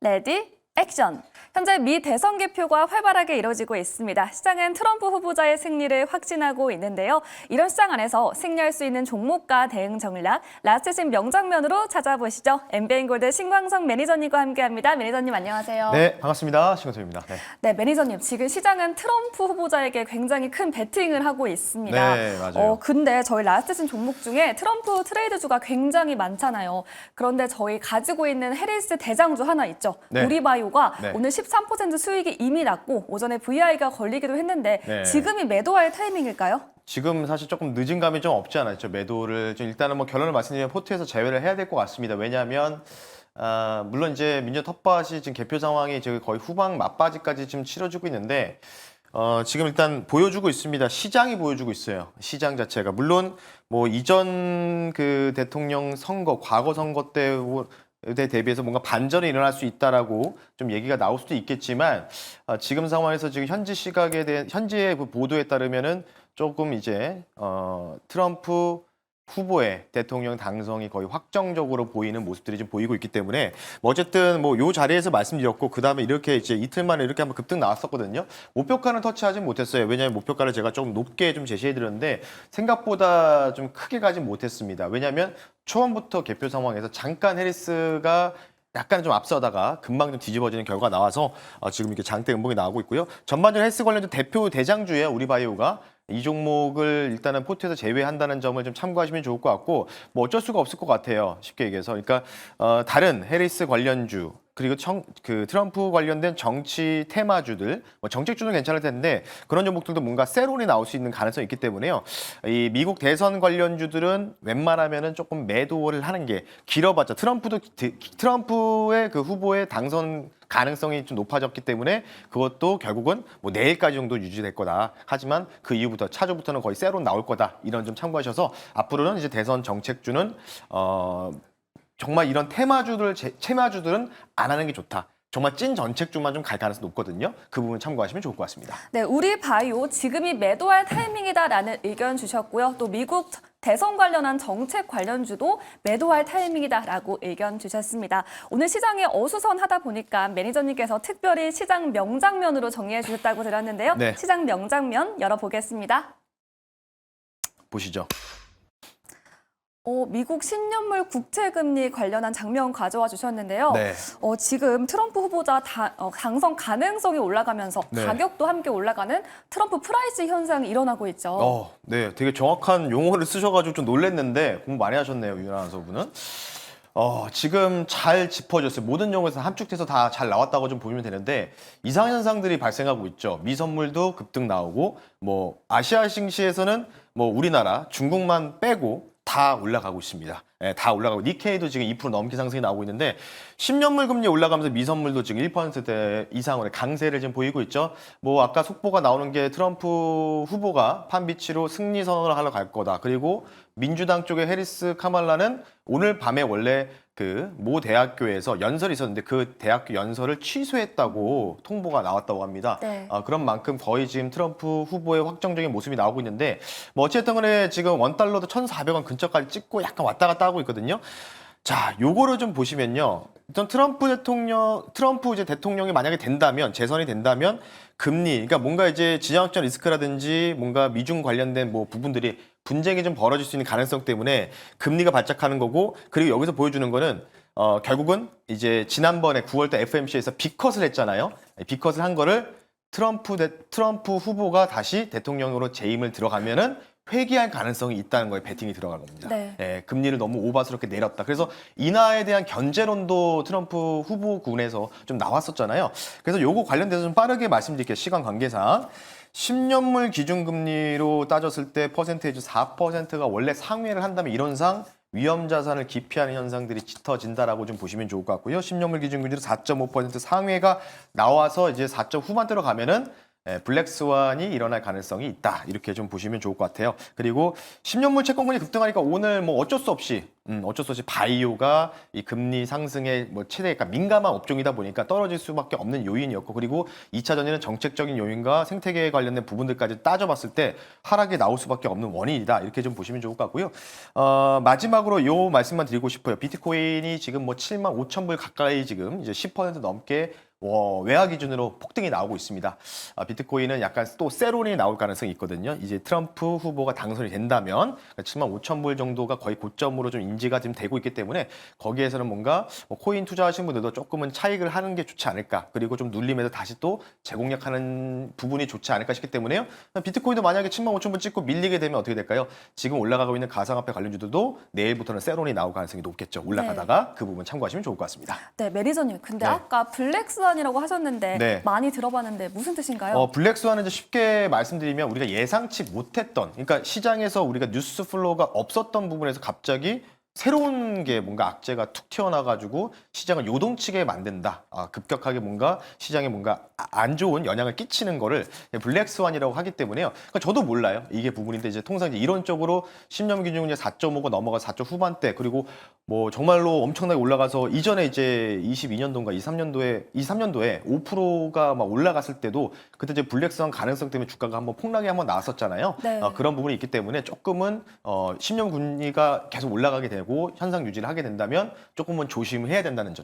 레디, 액션! 현재 미 대선 개표가 활발하게 이뤄지고 있습니다. 시장은 트럼프 후보자의 승리를 확신하고 있는데요. 이런 시장 안에서 승리할 수 있는 종목과 대응 전략, 라스트신 명장면으로 찾아보시죠. 엠비엔골드 신광석 매니저님과 함께합니다. 매니저님 안녕하세요. 네, 반갑습니다. 신광석입니다. 네. 네, 매니저님 지금 시장은 트럼프 후보자에게 굉장히 큰 베팅을 하고 있습니다. 네, 맞아요. 근데 저희 라스트신 종목 중에 트럼프 트레이드주가 굉장히 많잖아요. 그런데 저희 가지고 있는 해리스 대장주 하나 있죠. 네. 우리바이오가 네. 오늘 13% 수익이 이미 났고 오전에 VI가 걸리기도 했는데 네. 지금이 매도할 타이밍일까요? 지금 사실 조금 늦은 감이 좀 없지 않았죠. 매도를 좀 일단은 뭐 결론을 말씀드리면 포트에서 제외를 해야 될 것 같습니다. 왜냐하면 물론 이제 민주당 텃밭이 지금 개표 상황이 지금 거의 후방 막바지까지 지금 치러지고 있는데 지금 일단 보여주고 있습니다. 시장이 보여주고 있어요. 시장 자체가 물론 뭐 이전 그 대통령 선거, 과거 선거 때 대비해서 뭔가 반전이 일어날 수 있다라고 좀 얘기가 나올 수도 있겠지만 지금 상황에서 지금 현지 시각에 대한 현지의 그 보도에 따르면은 조금 이제 트럼프 후보의 대통령 당선이 거의 확정적으로 보이는 모습들이 좀 보이고 있기 때문에 뭐 어쨌든 뭐 요 자리에서 말씀드렸고 그다음에 이렇게 이제 이틀 만에 이렇게 한번 급등 나왔었거든요. 목표가는 터치하지 못했어요. 왜냐하면 목표가를 제가 좀 높게 좀 제시해 드렸는데 생각보다 좀 크게 가지 못했습니다. 왜냐하면 초반부터 개표 상황에서 잠깐 해리스가 약간 좀 앞서다가 금방 좀 뒤집어지는 결과가 나와서 지금 이렇게 장대 음봉이 나오고 있고요. 전반적으로 헬스 관련된 대표 대장주예요. 우리바이오가. 이 종목을 일단은 포트에서 제외한다는 점을 좀 참고하시면 좋을 것 같고 뭐 어쩔 수가 없을 것 같아요. 쉽게 얘기해서. 그러니까 다른 해리스 관련주 그리고 그 트럼프 관련된 정치 테마주들, 뭐 정책주는 괜찮을 텐데 그런 종목들도 뭔가 세론이 나올 수 있는 가능성이 있기 때문에요. 이 미국 대선 관련주들은 웬만하면은 조금 매도를 하는 게 길어봤자 트럼프의 그 후보의 당선 가능성이 좀 높아졌기 때문에 그것도 결국은 뭐 내일까지 정도 유지될 거다. 하지만 그 이후부터 차주부터는 거의 세론 나올 거다. 이런 점 참고하셔서 앞으로는 이제 대선 정책주는 정말 이런 테마주들은 안 하는 게 좋다. 정말 찐 정책주만 좀 갈 가능성이 높거든요. 그 부분 참고하시면 좋을 것 같습니다. 네, 우리바이오 지금이 매도할 타이밍이다라는 의견 주셨고요. 또 미국 대선 관련한 정책 관련주도 매도할 타이밍이다라고 의견 주셨습니다. 오늘 시장이 어수선하다 보니까 매니저님께서 특별히 시장 명장면으로 정리해 주셨다고 들었는데요. 네. 시장 명장면 열어보겠습니다. 보시죠. 미국 10년물 국채금리 관련한 장면 가져와 주셨는데요. 네. 지금 트럼프 후보자 당선 가능성이 올라가면서 네. 가격도 함께 올라가는 트럼프 프라이스 현상이 일어나고 있죠. 네, 되게 정확한 용어를 쓰셔가지고 좀 놀랐는데 공부 많이 하셨네요, 유나 아나운서분은. 지금 잘 짚어줬어요. 모든 용어에서 함축돼서 다 잘 나왔다고 좀 보시면 되는데 이상 현상들이 발생하고 있죠. 미선물도 급등 나오고 뭐 아시아 증시에서는 뭐 우리나라, 중국만 빼고 다 올라가고 있습니다. 네, 다 올라가고 니케이도 지금 2% 넘게 상승이 나오고 있는데 10년물 금리 올라가면서 미선물도 지금 1%대 이상으로 강세를 지금 보이고 있죠. 뭐 아까 속보가 나오는 게 트럼프 후보가 판비치로 승리 선언을 하러 갈 거다. 그리고 민주당 쪽의 해리스 카말라는 오늘 밤에 원래 그 모 대학교에서 연설이 있었는데 그 대학교 연설을 취소했다고 통보가 나왔다고 합니다. 네. 그런 만큼 거의 지금 트럼프 후보의 확정적인 모습이 나오고 있는데 뭐 어쨌든 간에 지금 원달러도 1,400원 근처까지 찍고 약간 왔다 갔다 하고 있거든요. 자, 요거를 좀 보시면요. 일단 트럼프 이제 대통령이 만약에 된다면, 재선이 된다면 금리, 그러니까 뭔가 이제 지정학적 리스크라든지 뭔가 미중 관련된 뭐 부분들이 분쟁이 좀 벌어질 수 있는 가능성 때문에 금리가 발작하는 거고, 그리고 여기서 보여주는 거는 결국은 이제 지난번에 9월달 FOMC에서 빅컷을 했잖아요. 빅컷을 한 거를 트럼프 후보가 다시 대통령으로 재임을 들어가면은 회귀할 가능성이 있다는 거에 베팅이 들어간 겁니다. 네. 금리를 너무 오바스럽게 내렸다. 그래서 인하에 대한 견제론도 트럼프 후보군에서 좀 나왔었잖아요. 그래서 요거 관련돼서 좀 빠르게 말씀드릴게요. 시간 관계상. 10년물 기준금리로 따졌을 때 퍼센테이지 4%가 원래 상회를 한다면 이론상 위험 자산을 기피하는 현상들이 짙어진다라고 좀 보시면 좋을 것 같고요. 10년물 기준금리로 4.5% 상회가 나와서 이제 4점 후반대로 가면은 블랙스완이 일어날 가능성이 있다. 이렇게 좀 보시면 좋을 것 같아요. 그리고 10년물 채권금리 급등하니까 오늘 뭐 어쩔 수 없이 어쩔 수 없이 바이오가 이 금리 상승에 뭐 최대 그러니까 민감한 업종이다 보니까 떨어질 수밖에 없는 요인이었고 그리고 2차 전지는 정책적인 요인과 생태계에 관련된 부분들까지 따져봤을 때 하락이 나올 수밖에 없는 원인이다 이렇게 좀 보시면 좋을 것 같고요. 마지막으로 요 말씀만 드리고 싶어요. 비트코인이 지금 뭐 7만 5천 불 가까이 지금 이제 10% 넘게 외화 기준으로 폭등이 나오고 있습니다. 비트코인은 약간 또 세론이 나올 가능성이 있거든요. 이제 트럼프 후보가 당선이 된다면 7만 5천 불 정도가 거의 고점으로 좀 인지가 지금 되고 있기 때문에 거기에서는 뭔가 코인 투자하시는 분들도 조금은 차익을 하는 게 좋지 않을까. 그리고 좀 눌림에서 다시 또 재공략하는 부분이 좋지 않을까 싶기 때문에요. 비트코인도 만약에 7만 5천 불 찍고 밀리게 되면 어떻게 될까요? 지금 올라가고 있는 가상화폐 관련주들도 내일부터는 세론이 나올 가능성이 높겠죠. 올라가다가 그 부분 참고하시면 좋을 것 같습니다. 네, 매니저님. 근데 네. 아까 블랙스완이라고 하셨는데 네. 많이 들어봤는데 무슨 뜻인가요? 블랙스완은 이제 쉽게 말씀드리면 우리가 예상치 못했던, 그러니까 시장에서 우리가 뉴스 플로우가 없었던 부분에서 갑자기 새로운 게 뭔가 악재가 툭 튀어나와가지고 시장을 요동치게 만든다. 급격하게 뭔가 시장에 뭔가 안 좋은 영향을 끼치는 거를 블랙스완이라고 하기 때문에요. 그러니까 저도 몰라요. 이게 부분인데 이제 통상 이제 이론적으로 10년 기준은 이제 4.5가 넘어가 4조 후반대 그리고 뭐 정말로 엄청나게 올라가서 이전에 이제 22년도인가 23년도에 5%가 막 올라갔을 때도 그때 이제 블랙스완 가능성 때문에 주가가 한번 폭락이 한번 나왔었잖아요. 네. 그런 부분이 있기 때문에 조금은 10년 금리가 계속 올라가게 되고 현상 유지를 하게 된다면 조금은 조심해야 된다는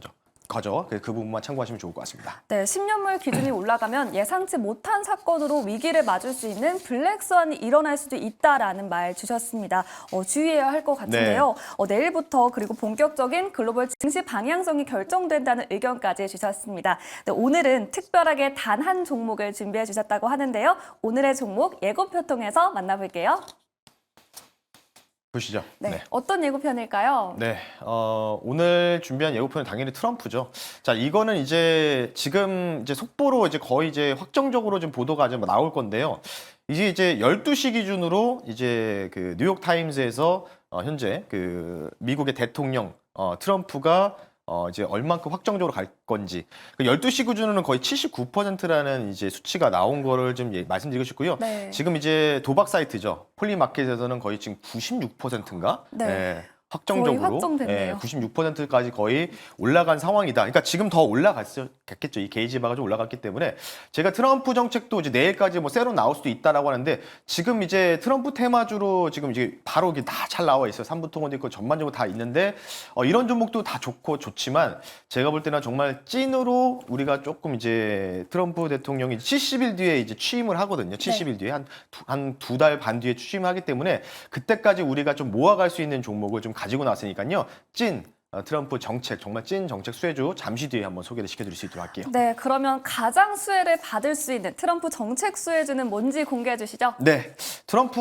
거죠. 그 부분만 참고하시면 좋을 것 같습니다. 네, 10년물 기준이 올라가면 예상치 못한 사건으로 위기를 맞을 수 있는 블랙스완이 일어날 수도 있다라는 말 주셨습니다. 주의해야 할 것 같은데요. 내일부터 그리고 본격적인 글로벌 증시 방향성이 결정된다는 의견까지 주셨습니다. 네, 오늘은 특별하게 단 한 종목을 준비해 주셨다고 하는데요. 오늘의 종목 예고표 통해서 만나볼게요. 보시죠. 네, 어떤 예고편일까요? 네, 오늘 준비한 예고편은 당연히 트럼프죠. 자, 이거는 이제 지금 이제 속보로 이제 거의 이제 확정적으로 좀 보도가 이제 나올 건데요. 이제 12시 기준으로 이제 그 뉴욕 타임스에서 현재 그 미국의 대통령 트럼프가 이제 얼만큼 확정적으로 갈 건지. 12시 기준으로는 거의 79%라는 이제 수치가 나온 거를 좀 말씀드리고 싶고요. 네. 지금 이제 도박 사이트죠. 폴리마켓에서는 거의 지금 96%인가? 네. 확정적으로 거의 확정됐네요. 96%까지 거의 올라간 상황이다. 그러니까 지금 더 올라갔겠죠. 이 게이지 바가 좀 올라갔기 때문에 제가 트럼프 정책도 이제 내일까지 뭐 새로 나올 수도 있다라고 하는데 지금 이제 트럼프 테마주로 지금 이제 바로 이게 다 잘 나와 있어요. 삼부통원도 있고 전반적으로 다 있는데 이런 종목도 다 좋고 좋지만 제가 볼 때는 정말 찐으로 우리가 조금 이제 트럼프 대통령이 70일 뒤에 이제 취임을 하거든요. 70일 뒤에 한 두 달 반 뒤에 취임을 하기 때문에 그때까지 우리가 좀 모아갈 수 있는 종목을 좀 가지고 나왔으니까요. 찐 트럼프 정책, 정말 찐 정책 수혜주 잠시 뒤에 한번 소개를 시켜드릴 수 있도록 할게요. 네, 그러면 가장 수혜를 받을 수 있는 트럼프 정책 수혜주는 뭔지 공개해 주시죠. 네, 트럼프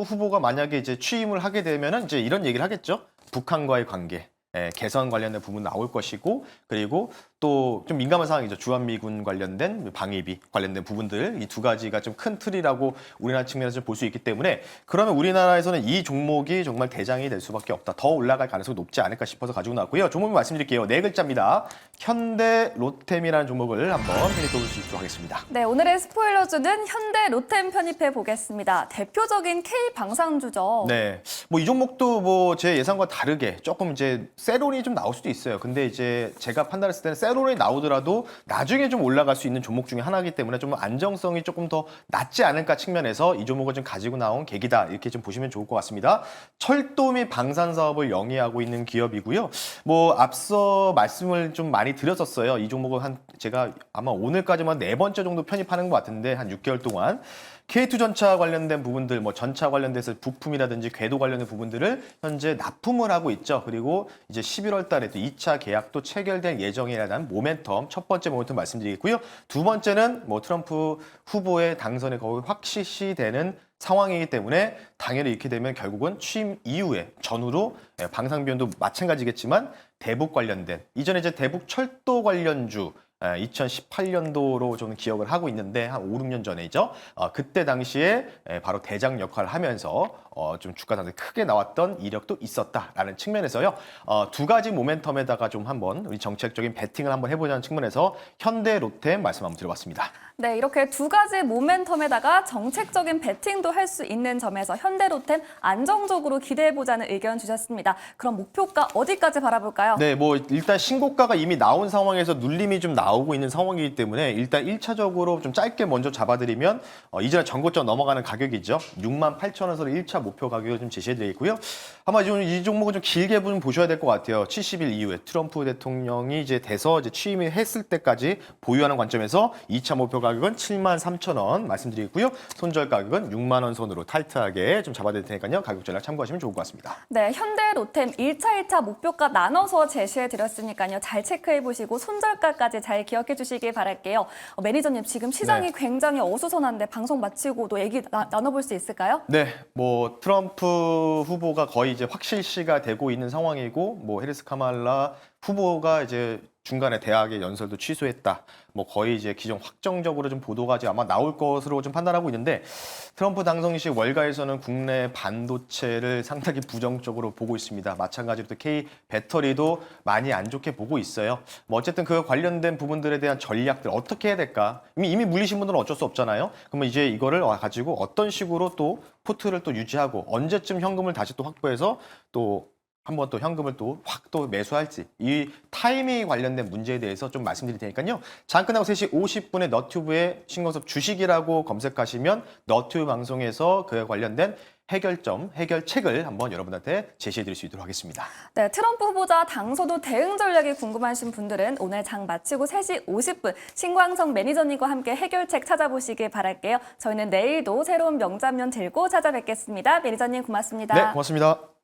후보가 만약에 이제 취임을 하게 되면은 이제 이런 얘기를 하겠죠. 북한과의 관계. 개선 관련된 부분 나올 것이고 그리고 또 좀 민감한 상황이죠. 주한미군 관련된 방위비 관련된 부분들 이 두 가지가 좀 큰 틀이라고 우리나라 측면에서 볼 수 있기 때문에 그러면 우리나라에서는 이 종목이 정말 대장이 될 수밖에 없다. 더 올라갈 가능성이 높지 않을까 싶어서 가지고 나왔고요. 종목 말씀드릴게요. 네 글자입니다. 현대 로템이라는 종목을 한번 편입해 볼 수 있도록 하겠습니다. 네, 오늘의 스포일러주는 현대 로템 편입해 보겠습니다. 대표적인 K 방산주죠. 네, 뭐 이 종목도 뭐 제 예상과 다르게 조금 이제 세론이 좀 나올 수도 있어요. 근데 이제 제가 판단했을 때는 세론이 나오더라도 나중에 좀 올라갈 수 있는 종목 중에 하나이기 때문에 좀 안정성이 조금 더 낮지 않을까 측면에서 이 종목을 좀 가지고 나온 계기다 이렇게 좀 보시면 좋을 것 같습니다. 철도 및 방산 사업을 영위하고 있는 기업이고요. 뭐 앞서 말씀을 좀 많이 드렸었어요. 이 종목은 제가 아마 오늘까지만 4번째 정도 편입하는 것 같은데 한 6개월 동안 K2 전차 관련된 부분들, 뭐 전차 관련돼서 부품이라든지 궤도 관련된 부분들을 현재 납품을 하고 있죠. 그리고 이제 11월 달에 또 2차 계약도 체결될 예정이라는 모멘텀, 첫 번째 모멘텀 말씀드리겠고요. 두 번째는 뭐 트럼프 후보의 당선이 거의 확실시되는 상황이기 때문에 당연히 이렇게 되면 결국은 취임 이후에 전후로 방산비용도 마찬가지겠지만 대북 관련된 이전에 이제 대북 철도 관련주 2018년도로 저는 기억을 하고 있는데 한 5, 6년 전이죠. 그때 당시에 바로 대장 역할을 하면서 좀 주가 상승이 크게 나왔던 이력도 있었다라는 측면에서요. 두 가지 모멘텀에다가 좀 한번 우리 정책적인 베팅을 한번 해보자는 측면에서 현대 로템 말씀 한번 드려봤습니다. 네, 이렇게 두 가지 모멘텀에다가 정책적인 배팅도 할 수 있는 점에서 현대로템 안정적으로 기대해보자는 의견 주셨습니다. 그럼 목표가 어디까지 바라볼까요? 네, 뭐 일단 신고가가 이미 나온 상황에서 눌림이 좀 나오고 있는 상황이기 때문에 일단 1차적으로 좀 짧게 먼저 잡아드리면 이전에 전고점 넘어가는 가격이죠. 68,000원으로 1차 목표 가격을 좀 제시해드리고요. 아마 이 종목은 좀 길게 좀 보셔야 될 것 같아요. 70일 이후에 트럼프 대통령이 이제 돼서 이제 취임했을 때까지 보유하는 관점에서 2차 목표 가격은 73,000원 말씀드리고요. 손절 가격은 6만 원 선으로 타이트하게 좀 잡아드릴 테니까요. 가격 전략 참고하시면 좋을 것 같습니다. 네, 현대로템 1차, 2차 목표가 나눠서 제시해드렸으니까요. 잘 체크해보시고 손절가까지 잘 기억해주시길 바랄게요. 매니저님, 지금 시장이 굉장히 어수선한데 방송 마치고도 얘기 나눠볼 수 있을까요? 네, 뭐 트럼프 후보가 거의 이제 확실시가 되고 있는 상황이고, 뭐 해리스 카말라 후보가 이제 중간에 대학의 연설도 취소했다. 뭐 거의 이제 기존 확정적으로 좀 보도가 이제 아마 나올 것으로 좀 판단하고 있는데, 트럼프 당선 시 월가에서는 국내 반도체를 상당히 부정적으로 보고 있습니다. 마찬가지로 또 K 배터리도 많이 안 좋게 보고 있어요. 뭐 어쨌든 그 관련된 부분들에 대한 전략들 어떻게 해야 될까? 이미 물리신 분들은 어쩔 수 없잖아요. 그러면 이제 이거를 가지고 어떤 식으로 또 포트를 또 유지하고 언제쯤 현금을 다시 또 확보해서 또 한번 또 현금을 또 확 또 매수할지 이 타이밍 관련된 문제에 대해서 좀 말씀드릴 테니까요. 잠깐 끝나고 3시 50분에 너튜브에 신건섭 주식이라고 검색하시면 너튜브 방송에서 그에 관련된 해결점, 해결책을 한번 여러분한테 제시해 드릴 수 있도록 하겠습니다. 네, 트럼프 후보자 당선 후 대응 전략이 궁금하신 분들은 오늘 장 마치고 3시 50분 신광성 매니저님과 함께 해결책 찾아보시길 바랄게요. 저희는 내일도 새로운 명장면 들고 찾아뵙겠습니다. 매니저님 고맙습니다. 네, 고맙습니다.